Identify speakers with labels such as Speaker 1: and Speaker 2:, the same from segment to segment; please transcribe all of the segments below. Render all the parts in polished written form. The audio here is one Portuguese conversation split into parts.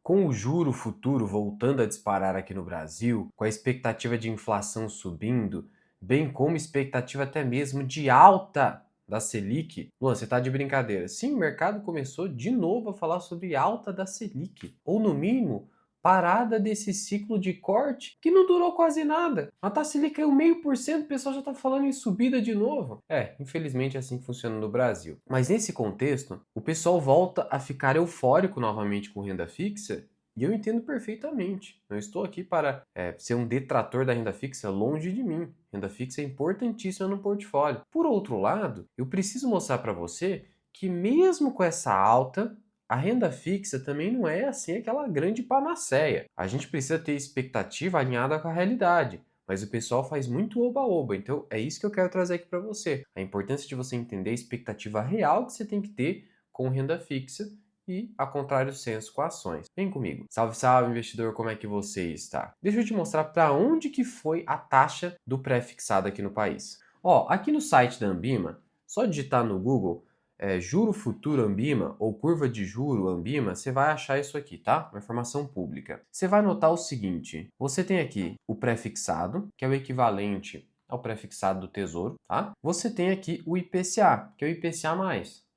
Speaker 1: Com o juro futuro voltando a disparar aqui no Brasil, com a expectativa de inflação subindo, bem como expectativa até mesmo de alta da Selic. Luan, você tá de brincadeira. Sim, o mercado começou de novo a falar sobre alta da Selic, ou no mínimo, parada desse ciclo de corte que não durou quase nada. A taxa Selic caiu 0,5%, o pessoal já tá falando em subida de novo. Infelizmente é assim que funciona no Brasil. Mas nesse contexto, o pessoal volta a ficar eufórico novamente com renda fixa. E eu entendo perfeitamente. Não estou aqui para ser um detrator da renda fixa, longe de mim. Renda fixa é importantíssima no portfólio. Por outro lado, eu preciso mostrar para você que mesmo com essa alta, a renda fixa também não é assim aquela grande panaceia. A gente precisa ter expectativa alinhada com a realidade. Mas o pessoal faz muito oba-oba, então é isso que eu quero trazer aqui para você. A importância de você entender a expectativa real que você tem que ter com renda fixa e, a contrário senso, com ações. Vem comigo. Salve, salve, investidor, como é que você está? Deixa eu te mostrar para onde que foi a taxa do pré-fixado aqui no país. Ó, aqui no site da Ambima, só digitar no Google juro futuro Ambima ou curva de juro Ambima, você vai achar isso aqui, tá? Uma informação pública. Você vai notar o seguinte, você tem aqui o pré-fixado, que é o equivalente ao pré-fixado do Tesouro, tá? Você tem aqui o IPCA, que é o IPCA+.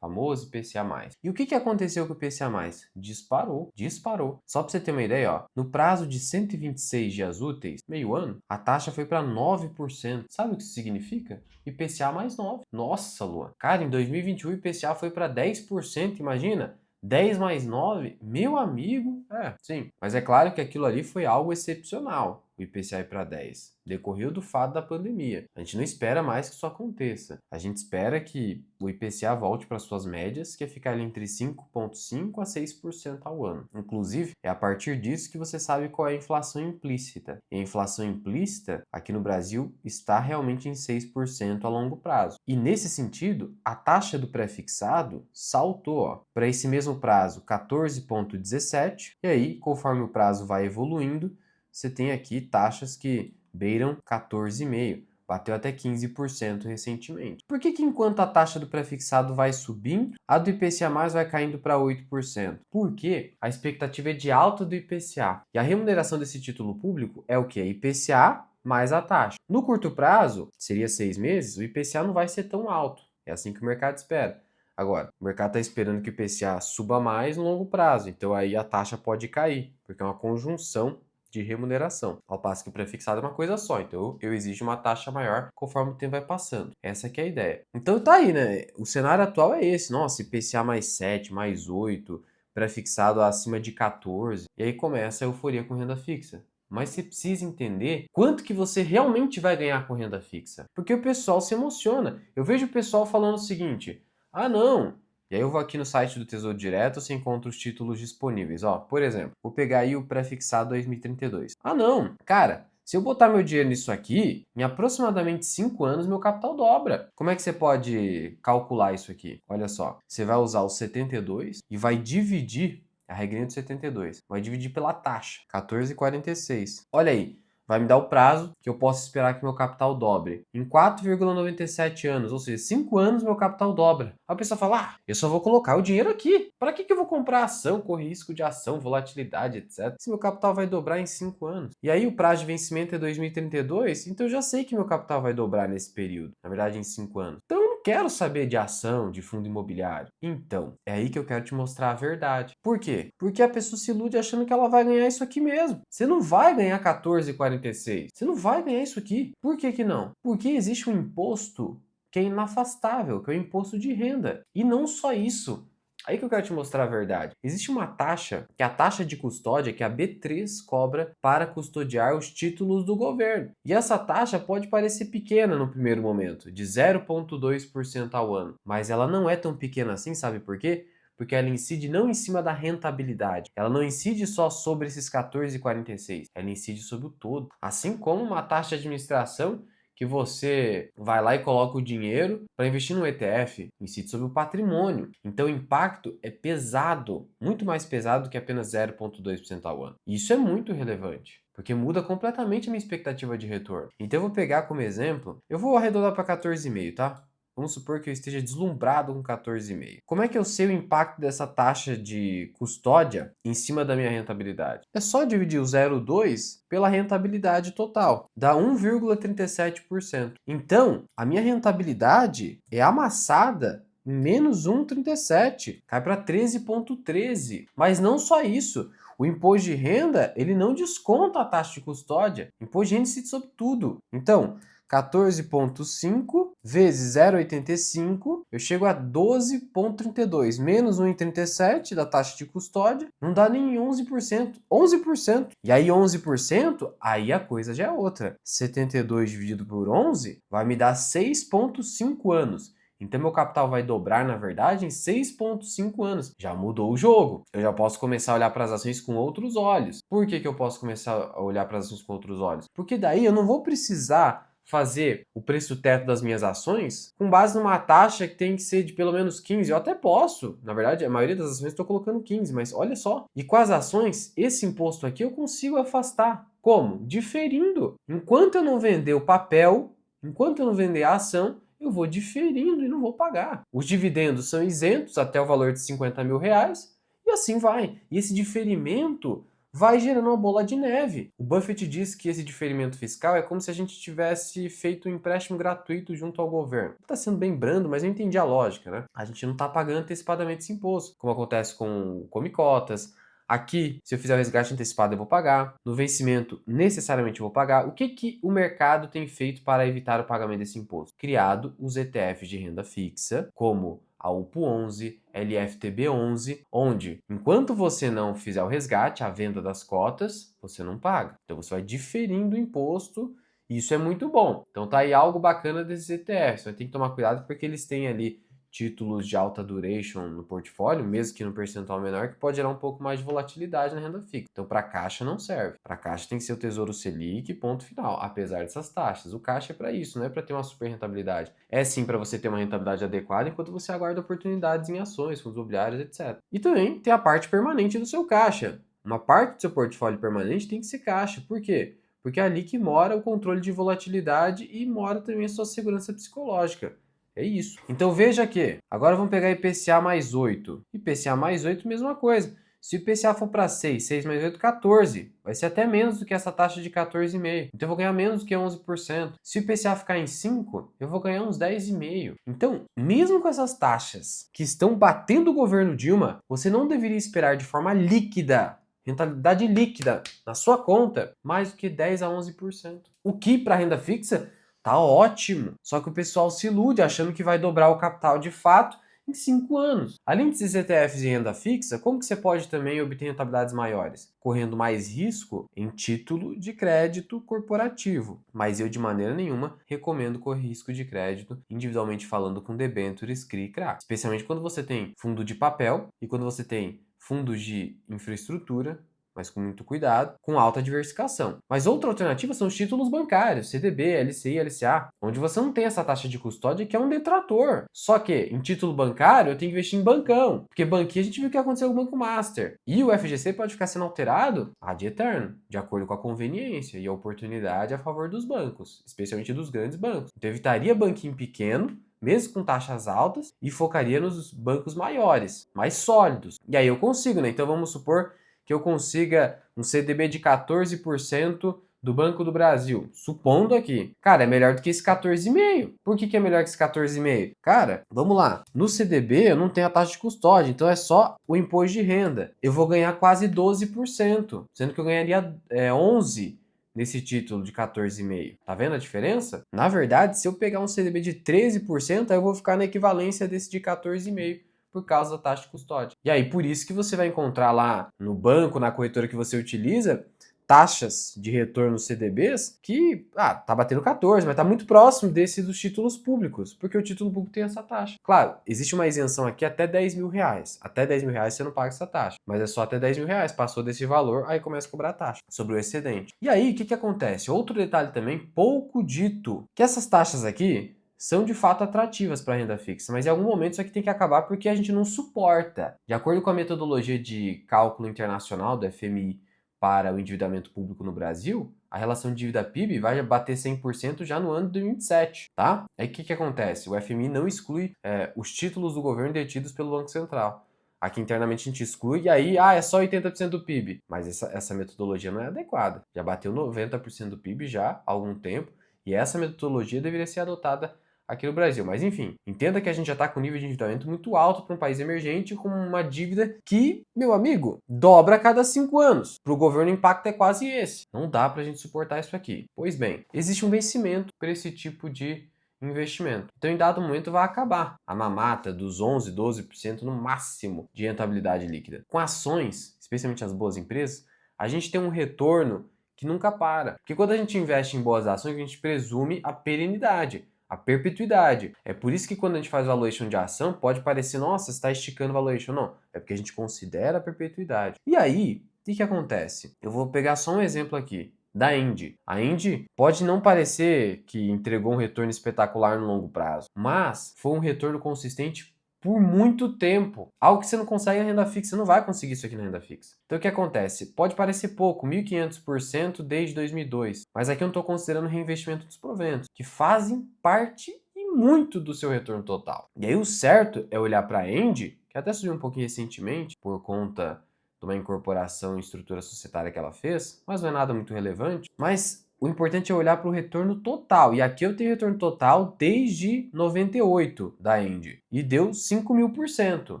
Speaker 1: Famoso IPCA+. E o que aconteceu com o IPCA+? Disparou, disparou. Só para você ter uma ideia, ó, no prazo de 126 dias úteis, meio ano, a taxa foi para 9%. Sabe o que isso significa? IPCA mais 9. Nossa, Luan. Cara, em 2021 o IPCA foi para 10%, imagina? 10 mais 9, meu amigo. Sim. Mas é claro que aquilo ali foi algo excepcional, o IPCA ir para 10. Decorreu do fato da pandemia. A gente não espera mais que isso aconteça. A gente espera que o IPCA volte para suas médias, que é ficar ali entre 5,5% a 6% ao ano. Inclusive, é a partir disso que você sabe qual é a inflação implícita. E a inflação implícita, aqui no Brasil, está realmente em 6% a longo prazo. E nesse sentido, a taxa do pré-fixado saltou para esse mesmo prazo, 14,17%. E aí, conforme o prazo vai evoluindo, você tem aqui taxas que beiram 14,5%. Bateu até 15% recentemente. Por que enquanto a taxa do pré-fixado vai subindo, a do IPCA+ vai caindo para 8%? Porque a expectativa é de alta do IPCA. E a remuneração desse título público é o que? IPCA mais a taxa. No curto prazo, seria 6 meses, o IPCA não vai ser tão alto. É assim que o mercado espera. Agora, o mercado está esperando que o IPCA suba mais no longo prazo, então aí a taxa pode cair, porque é uma conjunção de remuneração. Ao passo que o prefixado é uma coisa só, então eu exijo uma taxa maior conforme o tempo vai passando. Essa que é a ideia. Então tá aí, né? O cenário atual é esse. Nossa, IPCA mais 7, mais 8, prefixado acima de 14. E aí começa a euforia com renda fixa. Mas você precisa entender quanto que você realmente vai ganhar com renda fixa. Porque o pessoal se emociona. Eu vejo o pessoal falando o seguinte: ah, não, e aí eu vou aqui no site do Tesouro Direto, você encontra os títulos disponíveis. Ó, por exemplo, vou pegar aí o pré-fixado 2032. Ah, não, cara, se eu botar meu dinheiro nisso aqui, em aproximadamente 5 anos meu capital dobra. Como é que você pode calcular isso aqui? Olha só, você vai usar o 72 e vai dividir a regrinha do 72. Vai dividir pela taxa, 14,46. Olha aí, vai me dar o prazo que eu posso esperar que meu capital dobre. Em 4,97 anos, ou seja, 5 anos meu capital dobra. Aí a pessoa fala, eu só vou colocar o dinheiro aqui. Para que eu vou comprar ação, correr risco de ação, volatilidade, etc. Se meu capital vai dobrar em 5 anos. E aí o prazo de vencimento é 2032, então eu já sei que meu capital vai dobrar nesse período. Na verdade, em 5 anos. Então eu não quero saber de ação, de fundo imobiliário. Então, é aí que eu quero te mostrar a verdade. Por quê? Porque a pessoa se ilude achando que ela vai ganhar isso aqui mesmo. Você não vai ganhar 14,46. Você não vai ganhar isso aqui. Por que que não? Porque existe um imposto que é inafastável, que é o imposto de renda. E não só isso. Aí que eu quero te mostrar a verdade. Existe uma taxa, que é a taxa de custódia que a B3 cobra para custodiar os títulos do governo. E essa taxa pode parecer pequena no primeiro momento, de 0,2% ao ano. Mas ela não é tão pequena assim, sabe por quê? Porque ela incide não em cima da rentabilidade. Ela não incide só sobre esses 14,46. Ela incide sobre o todo. Assim como uma taxa de administração que você vai lá e coloca o dinheiro para investir no ETF, incide sobre o patrimônio. Então o impacto é pesado, muito mais pesado do que apenas 0,2% ao ano. E isso é muito relevante, porque muda completamente a minha expectativa de retorno. Então eu vou pegar como exemplo, eu vou arredondar para 14,5, tá? Vamos supor que eu esteja deslumbrado com 14,5. Como é que eu sei o impacto dessa taxa de custódia em cima da minha rentabilidade? É só dividir o 0,2 pela rentabilidade total, dá 1,37%. Então, a minha rentabilidade é amassada em menos 1,37, cai para 13,13. Mas não só isso, o imposto de renda, ele não desconta a taxa de custódia. Imposto de renda incide sobre tudo. Então, 14,5 vezes 0,85, eu chego a 12,32, menos 1,37 da taxa de custódia, não dá nem 11%. 11%. E aí 11%, aí a coisa já é outra. 72 dividido por 11 vai me dar 6,5 anos. Então, meu capital vai dobrar, na verdade, em 6,5 anos. Já mudou o jogo. Eu já posso começar a olhar para as ações com outros olhos. Por que eu posso começar a olhar para as ações com outros olhos? Porque daí eu não vou precisar fazer o preço teto das minhas ações com base numa taxa que tem que ser de pelo menos 15. Eu até posso. Na verdade, a maioria das ações eu estou colocando 15, mas olha só. E com as ações, esse imposto aqui eu consigo afastar. Como? Diferindo. Enquanto eu não vender o papel, enquanto eu não vender a ação, eu vou diferindo e não vou pagar. Os dividendos são isentos até o valor de 50 mil reais e assim vai. E esse diferimento vai gerando uma bola de neve. O Buffett diz que esse diferimento fiscal é como se a gente tivesse feito um empréstimo gratuito junto ao governo. Está sendo bem brando, mas eu entendi a lógica, né? A gente não está pagando antecipadamente esse imposto, como acontece com o Come Cotas. Aqui, se eu fizer o resgate antecipado, eu vou pagar. No vencimento, necessariamente eu vou pagar. O que o mercado tem feito para evitar o pagamento desse imposto? Criado os ETFs de renda fixa, como a UPO11, LFTB11, onde, enquanto você não fizer o resgate, a venda das cotas, você não paga. Então você vai diferindo o imposto, e isso é muito bom. Então tá aí algo bacana desses ETFs. Você tem que tomar cuidado porque eles têm ali títulos de alta duration no portfólio, mesmo que no percentual menor, que pode gerar um pouco mais de volatilidade na renda fixa. Então, para caixa não serve. Para caixa tem que ser o Tesouro Selic, ponto final, apesar dessas taxas. O caixa é para isso, não é para ter uma super rentabilidade. É sim para você ter uma rentabilidade adequada enquanto você aguarda oportunidades em ações, fundos imobiliários, etc. E também tem a parte permanente do seu caixa. Uma parte do seu portfólio permanente tem que ser caixa. Por quê? Porque é ali que mora o controle de volatilidade e mora também a sua segurança psicológica. É isso. Então veja que, agora vamos pegar IPCA mais 8. IPCA mais 8, mesma coisa. Se o IPCA for para 6, 6 mais 8, 14. Vai ser até menos do que essa taxa de 14,5. Então eu vou ganhar menos do que 11%. Se o IPCA ficar em 5, eu vou ganhar uns 10,5. Então, mesmo com essas taxas que estão batendo o governo Dilma, você não deveria esperar de forma líquida, rentabilidade líquida na sua conta, mais do que 10 a 11%. O que para renda fixa tá ótimo. Só que o pessoal se ilude achando que vai dobrar o capital de fato em 5 anos. Além desses ETFs de renda fixa, como que você pode também obter rentabilidades maiores? Correndo mais risco em título de crédito corporativo. Mas eu, de maneira nenhuma, recomendo correr risco de crédito, individualmente falando, com debêntures, CRI e CRA. Especialmente quando você tem fundo de papel e quando você tem fundos de infraestrutura, mas com muito cuidado, com alta diversificação. Mas outra alternativa são os títulos bancários, CDB, LCI, LCA, onde você não tem essa taxa de custódia que é um detrator. Só que em título bancário eu tenho que investir em bancão, porque banquinho a gente viu o que aconteceu com o Banco Master. E o FGC pode ficar sendo alterado ad eterno, de acordo com a conveniência e a oportunidade a favor dos bancos, especialmente dos grandes bancos. Então eu evitaria banquinho pequeno, mesmo com taxas altas, e focaria nos bancos maiores, mais sólidos. E aí eu consigo, né? Então vamos supor que eu consiga um CDB de 14% do Banco do Brasil, supondo aqui. Cara, é melhor do que esse 14,5. Por que é melhor que esse 14,5? Cara, vamos lá. No CDB eu não tenho a taxa de custódia, então é só o imposto de renda. Eu vou ganhar quase 12%, sendo que eu ganharia 11% nesse título de 14,5. Tá vendo a diferença? Na verdade, se eu pegar um CDB de 13%, aí eu vou ficar na equivalência desse de 14,5%. Por causa da taxa de custódia. E aí, por isso que você vai encontrar lá no banco, na corretora que você utiliza, taxas de retorno CDBs que, tá batendo 14, mas tá muito próximo desse dos títulos públicos, porque o título público tem essa taxa. Claro, existe uma isenção aqui até 10 mil reais. Até 10 mil reais você não paga essa taxa, mas é só até 10 mil reais. Passou desse valor, aí começa a cobrar taxa sobre o excedente. E aí, o que acontece? Outro detalhe também, pouco dito, que essas taxas aqui são de fato atrativas para a renda fixa, mas em algum momento isso aqui tem que acabar porque a gente não suporta. De acordo com a metodologia de cálculo internacional do FMI para o endividamento público no Brasil, a relação dívida-PIB vai bater 100% já no ano de 2027, tá? Aí o que acontece? O FMI não exclui os títulos do governo detidos pelo Banco Central. Aqui internamente a gente exclui e aí, é só 80% do PIB. Mas essa metodologia não é adequada. Já bateu 90% do PIB já há algum tempo e essa metodologia deveria ser adotada aqui no Brasil. Mas enfim, entenda que a gente já está com um nível de endividamento muito alto para um país emergente com uma dívida que, meu amigo, dobra a cada 5 anos. Para o governo o impacto é quase esse. Não dá para a gente suportar isso aqui. Pois bem, existe um vencimento para esse tipo de investimento. Então, em dado momento, vai acabar a mamata dos 11, 12% no máximo de rentabilidade líquida. Com ações, especialmente as boas empresas, a gente tem um retorno que nunca para. Porque quando a gente investe em boas ações, a gente presume a perenidade, a perpetuidade. É por isso que quando a gente faz valuation de ação, pode parecer, nossa, você está esticando valuation. Não, é porque a gente considera a perpetuidade. E aí, o que acontece? Eu vou pegar só um exemplo aqui da Indy. A Indy pode não parecer que entregou um retorno espetacular no longo prazo, mas foi um retorno consistente por muito tempo. Algo que você não consegue na renda fixa, você não vai conseguir isso aqui na renda fixa. Então o que acontece? Pode parecer pouco, 1.500% desde 2002, mas aqui eu não estou considerando o reinvestimento dos proventos, que fazem parte e muito do seu retorno total. E aí o certo é olhar para a Indy, que até subiu um pouquinho recentemente por conta de uma incorporação em estrutura societária que ela fez, mas não é nada muito relevante. Mas o importante é olhar para o retorno total. E aqui eu tenho retorno total desde 98 da Indy. E deu 5.000%.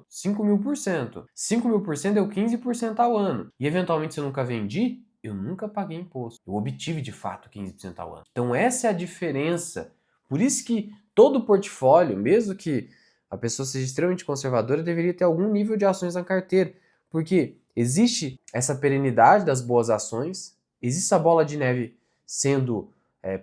Speaker 1: 5.000%. 5.000% deu 15% ao ano. E eventualmente, se eu nunca vendi, eu nunca paguei imposto. Eu obtive de fato 15% ao ano. Então essa é a diferença. Por isso que todo portfólio, mesmo que a pessoa seja extremamente conservadora, deveria ter algum nível de ações na carteira. Porque existe essa perenidade das boas ações, existe a bola de neve sendo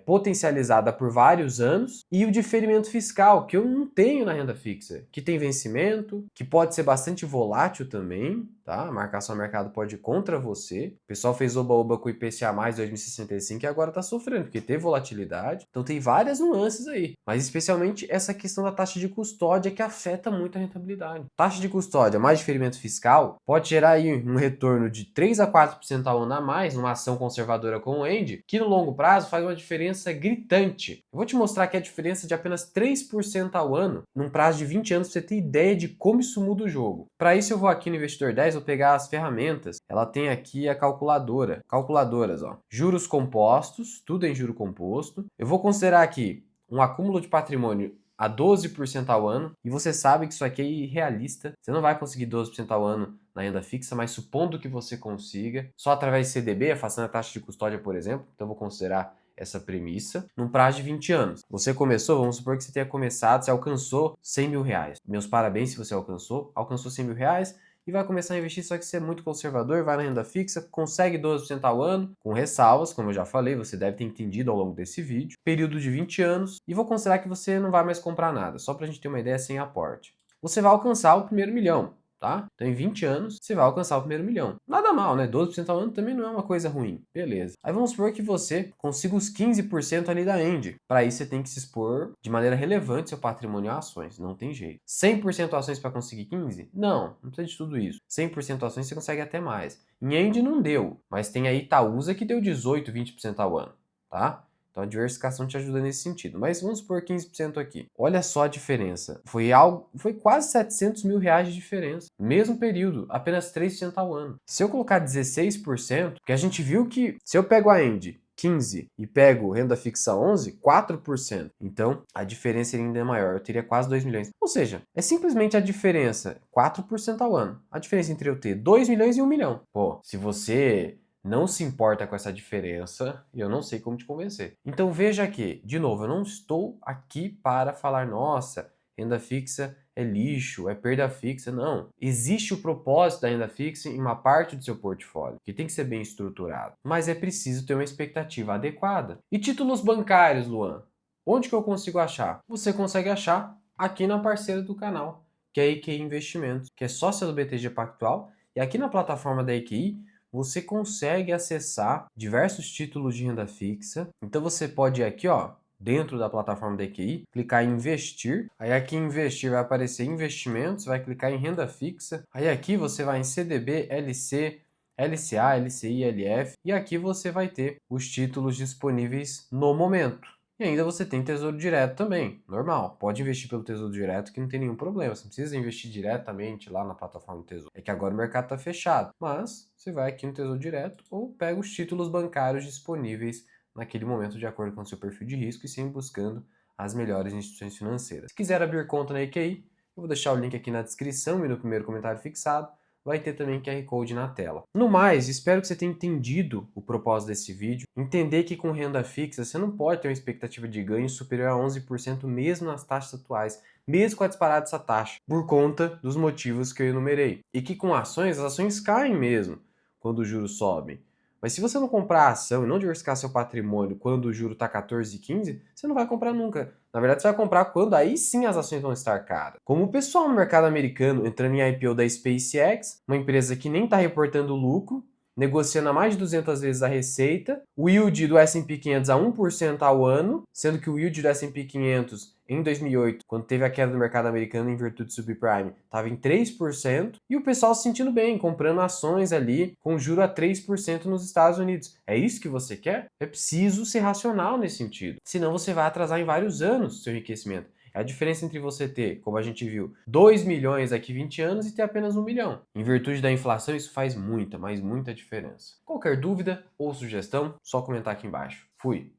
Speaker 1: potencializada por vários anos e o diferimento fiscal, que eu não tenho na renda fixa, que tem vencimento, que pode ser bastante volátil também, tá? A marcação a mercado pode ir contra você. O pessoal fez oba-oba com o IPCA mais 2065 e agora está sofrendo, porque teve volatilidade. Então tem várias nuances aí, mas especialmente essa questão da taxa de custódia que afeta muito a rentabilidade. Taxa de custódia mais diferimento fiscal pode gerar aí um retorno de 3 a 4% ao ano a mais numa ação conservadora como o End, que no longo prazo faz uma diferença gritante. Eu vou te mostrar que a diferença de apenas 3% ao ano, num prazo de 20 anos, pra você ter ideia de como isso muda o jogo. Para isso eu vou aqui no Investidor 10, vou pegar as ferramentas. Ela tem aqui a calculadora. Calculadoras, ó. Juros compostos, tudo em juro composto. Eu vou considerar aqui um acúmulo de patrimônio a 12% ao ano, e você sabe que isso aqui é irrealista. Você não vai conseguir 12% ao ano na renda fixa, mas supondo que você consiga, só através de CDB, afastando a taxa de custódia, por exemplo, então eu vou considerar essa premissa, num prazo de 20 anos. Você começou, vamos supor que você tenha começado, você alcançou 100 mil reais. Meus parabéns se você alcançou 100 mil reais, e vai começar a investir, só que você é muito conservador, vai na renda fixa, consegue 12% ao ano, com ressalvas, como eu já falei, você deve ter entendido ao longo desse vídeo, período de 20 anos, e vou considerar que você não vai mais comprar nada, só pra gente ter uma ideia sem aporte. Você vai alcançar o primeiro milhão, tá? Então, em 20 anos, você vai alcançar o primeiro milhão. Nada mal, né? 12% ao ano também não é uma coisa ruim. Beleza. Aí vamos supor que você consiga os 15% ali da End. Para isso, você tem que se expor de maneira relevante seu patrimônio a ações. Não tem jeito. 100% ações para conseguir 15%? Não precisa de tudo isso. 100% ações você consegue até mais. Em End não deu, mas tem a Itaúsa que deu 18, 20% ao ano, tá? Então a diversificação te ajuda nesse sentido. Mas vamos por 15% aqui. Olha só a diferença. Foi quase 700 mil reais de diferença. Mesmo período, apenas 3% ao ano. Se eu colocar 16%, que a gente viu que se eu pego a End 15 e pego renda fixa 11, 4%. Então, a diferença ainda é maior. Eu teria quase 2 milhões. Ou seja, é simplesmente a diferença, 4% ao ano. A diferença entre eu ter 2 milhões e 1 milhão. Pô, se você não se importa com essa diferença, eu não sei como te convencer. Então veja que, de novo, eu não estou aqui para falar, nossa, renda fixa é lixo, é perda fixa. Não. Existe o propósito da renda fixa em uma parte do seu portfólio, que tem que ser bem estruturado. Mas é preciso ter uma expectativa adequada. E títulos bancários, Luan? Onde que eu consigo achar? Você consegue achar aqui na parceira do canal, que é a EQI Investimentos, que é sócia do BTG Pactual. E aqui na plataforma da EQI, você consegue acessar diversos títulos de renda fixa. Então você pode ir aqui, ó, dentro da plataforma da EQI, clicar em investir. Aí aqui em investir vai aparecer investimentos, vai clicar em renda fixa. Aí aqui você vai em CDB, LC, LCA, LCI, LF, e aqui você vai ter os títulos disponíveis no momento. E ainda você tem Tesouro Direto também, normal. Pode investir pelo Tesouro Direto que não tem nenhum problema. Você não precisa investir diretamente lá na plataforma do Tesouro. É que agora o mercado está fechado. Mas você vai aqui no Tesouro Direto ou pega os títulos bancários disponíveis naquele momento de acordo com o seu perfil de risco e sempre buscando as melhores instituições financeiras. Se quiser abrir conta na EQI, eu vou deixar o link aqui na descrição e no primeiro comentário fixado. Vai ter também QR Code na tela. No mais, espero que você tenha entendido o propósito desse vídeo. Entender que com renda fixa você não pode ter uma expectativa de ganho superior a 11% mesmo nas taxas atuais, mesmo com a disparada dessa taxa, por conta dos motivos que eu enumerei. E que com ações, as ações caem mesmo quando os juros sobem. Mas se você não comprar a ação e não diversificar seu patrimônio quando o juro está 14, 15, você não vai comprar nunca. Na verdade, você vai comprar quando aí sim as ações vão estar caras. Como o pessoal no mercado americano entrando em IPO da SpaceX, uma empresa que nem está reportando lucro, negociando a mais de 200 vezes a receita, o yield do S&P 500 a 1% ao ano, sendo que o yield do S&P 500 em 2008, quando teve a queda do mercado americano em virtude do subprime, estava em 3%, e o pessoal se sentindo bem, comprando ações ali com juro a 3% nos Estados Unidos. É isso que você quer? É preciso ser racional nesse sentido, senão você vai atrasar em vários anos o seu enriquecimento. É a diferença entre você ter, como a gente viu, 2 milhões daqui 20 anos e ter apenas 1 milhão. Em virtude da inflação, isso faz muita, mas muita diferença. Qualquer dúvida ou sugestão, só comentar aqui embaixo. Fui!